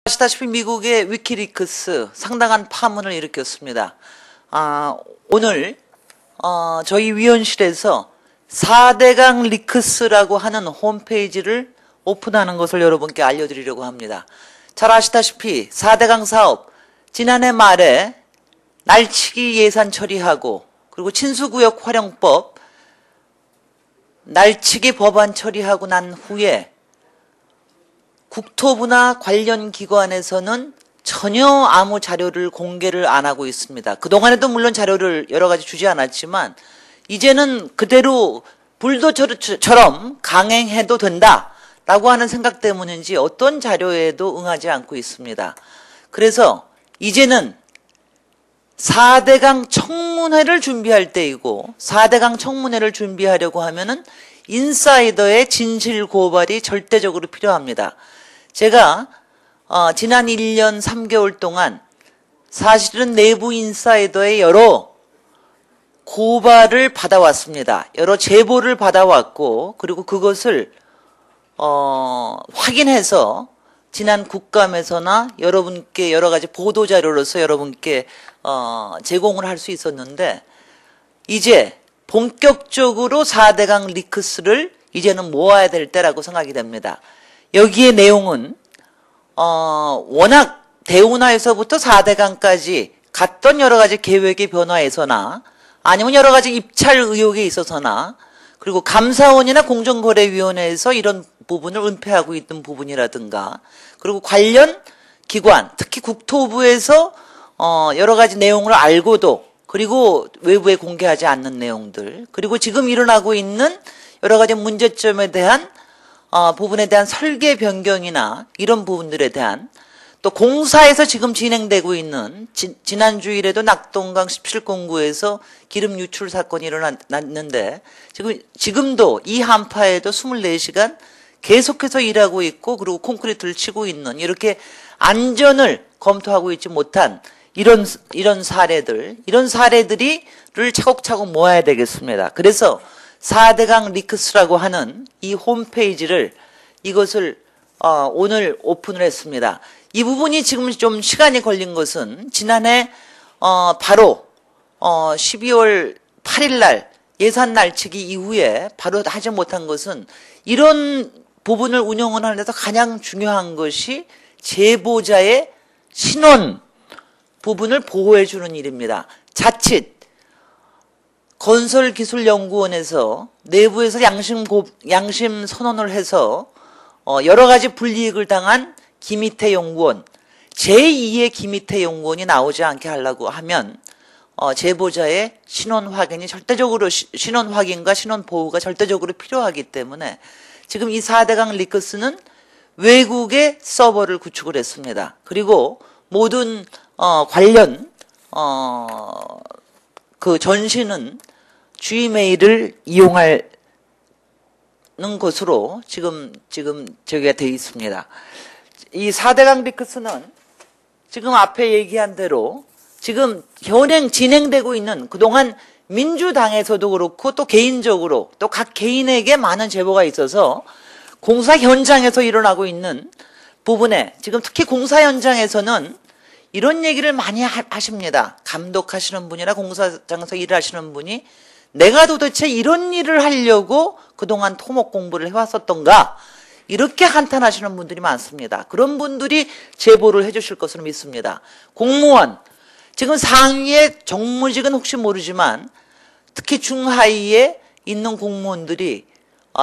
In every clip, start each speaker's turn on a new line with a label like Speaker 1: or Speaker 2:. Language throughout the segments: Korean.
Speaker 1: 아시다시피 미국의 위키리크스 상당한 파문을 일으켰습니다. 오늘 저희 위원실에서 4대강 리크스라고 하는 홈페이지를 오픈하는 것을 여러분께 알려드리려고 합니다. 잘 아시다시피 4대강 사업 지난해 말에 날치기 예산 처리하고 그리고 친수구역 활용법 날치기 법안 처리하고 난 후에 국토부나 관련 기관에서는 전혀 아무 자료를 공개를 안 하고 있습니다. 그동안에도 물론 자료를 여러 가지 주지 않았지만 이제는 그대로 불도저처럼 강행해도 된다라고 하는 생각 때문인지 어떤 자료에도 응하지 않고 있습니다. 그래서 이제는 4대강 청문회를 준비할 때이고 4대강 청문회를 준비하려고 하면은 인사이더의 진실 고발이 절대적으로 필요합니다. 제가 지난 1년 3개월 동안 사실은 내부 인사이더의 여러 고발을 받아왔습니다. 여러 제보를 받아왔고 그리고 그것을 확인해서 지난 국감에서나 여러분께 여러 가지 보도자료로서 여러분께 제공을 할 수 있었는데 이제 본격적으로 4대강 리크스를 이제는 모아야 될 때라고 생각이 됩니다. 여기에 내용은 워낙 대운하에서부터 4대강까지 갔던 여러 가지 계획의 변화에서나 아니면 여러 가지 입찰 의혹에 있어서나 그리고 감사원이나 공정거래위원회에서 이런 부분을 은폐하고 있던 부분이라든가 그리고 관련 기관 특히 국토부에서 여러 가지 내용을 알고도 그리고 외부에 공개하지 않는 내용들 그리고 지금 일어나고 있는 여러 가지 문제점에 대한 부분에 대한 설계 변경이나 이런 부분들에 대한 또 공사에서 지금 진행되고 있는 지난 주일에도 낙동강 17공구에서 기름 유출 사건이 일어났는데 지금도 이 한파에도 24시간 계속해서 일하고 있고 그리고 콘크리트를 치고 있는 이렇게 안전을 검토하고 있지 못한 이런 사례들을 차곡차곡 모아야 되겠습니다. 그래서 4대강 리크스라고 하는 이 홈페이지를 이것을 오늘 오픈을 했습니다. 이 부분이 지금 좀 시간이 걸린 것은 지난해 바로 12월 8일 날 예산 날치기 이후에 바로 하지 못한 것은 이런 부분을 운영을 하는 데서 가장 중요한 것이 제보자의 신원 부분을 보호해 주는 일입니다. 자칫 건설기술연구원에서 내부에서 양심 선언을 해서 여러 가지 불이익을 당한 김희태 연구원, 제2의 김희태 연구원이 나오지 않게 하려고 하면 제보자의 신원 확인이 절대적으로 신원 확인과 신원 보호가 절대적으로 필요하기 때문에 지금 이 4대강 리크스는 외국의 서버를 구축을 했습니다. 그리고 모든 관련 그 전시는 Gmail을 이용하는 것으로 지금 저기가 되어 있습니다. 이 4대강 리크스는 지금 앞에 얘기한 대로 지금 진행되고 있는 그동안 민주당에서도 그렇고 또 개인적으로 또 각 개인에게 많은 제보가 있어서 공사 현장에서 일어나고 있는 부분에 지금 특히 공사 현장에서는 이런 얘기를 많이 하십니다. 감독하시는 분이나 공사장에서 일을 하시는 분이 내가 도대체 이런 일을 하려고 그동안 토목 공부를 해왔었던가 이렇게 한탄하시는 분들이 많습니다. 그런 분들이 제보를 해주실 것으로 믿습니다. 공무원, 지금 상위의 정무직은 혹시 모르지만 특히 중하위에 있는 공무원들이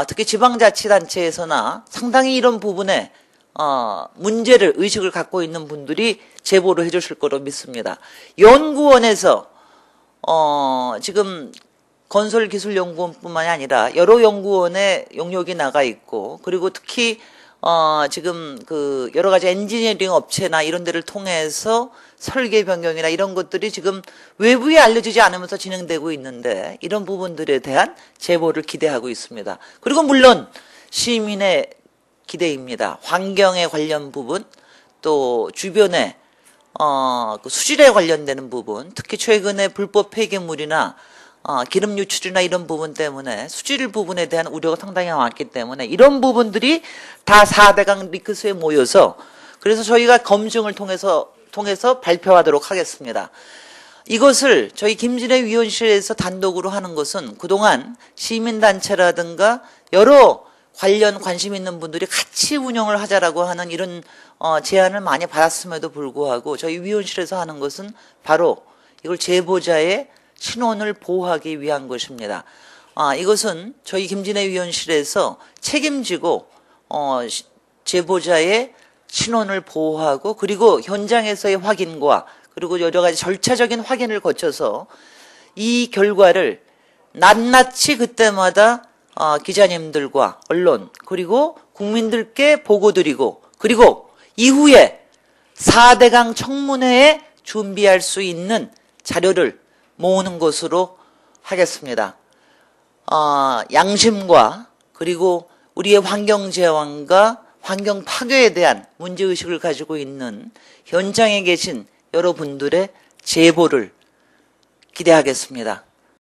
Speaker 1: 특히 지방자치단체에서나 상당히 이런 부분에 의식을 갖고 있는 분들이 제보를 해주실 거로 믿습니다. 연구원에서 지금 건설기술연구원뿐만이 아니라 여러 연구원의 용역이 나가 있고 그리고 특히 지금 그 여러 가지 엔지니어링 업체나 이런 데를 통해서 설계 변경이나 이런 것들이 지금 외부에 알려지지 않으면서 진행되고 있는데 이런 부분들에 대한 제보를 기대하고 있습니다. 그리고 물론 시민의 기대입니다. 환경에 관련 부분 또 주변에 그 수질에 관련되는 부분 특히 최근에 불법 폐기물이나 기름 유출이나 이런 부분 때문에 수질 부분에 대한 우려가 상당히 많기 때문에 이런 부분들이 다 4대강 리크스에 모여서 그래서 저희가 검증을 통해서 발표하도록 하겠습니다. 이것을 저희 김진애 위원실에서 단독으로 하는 것은 그동안 시민단체라든가 여러 관련 관심 있는 분들이 같이 운영을 하자라고 하는 이런 제안을 많이 받았음에도 불구하고 저희 위원실에서 하는 것은 바로 이걸 제보자의 신원을 보호하기 위한 것입니다. 이것은 저희 김진애 위원실에서 책임지고 제보자의 신원을 보호하고 그리고 현장에서의 확인과 그리고 여러 가지 절차적인 확인을 거쳐서 이 결과를 낱낱이 그때마다 기자님들과 언론 그리고 국민들께 보고드리고 그리고 이후에 4대강 청문회에 준비할 수 있는 자료를 모으는 것으로 하겠습니다. 양심과 그리고 우리의 환경재앙과 환경 파괴에 대한 문제의식을 가지고 있는 현장에 계신 여러분들의 제보를 기대하겠습니다.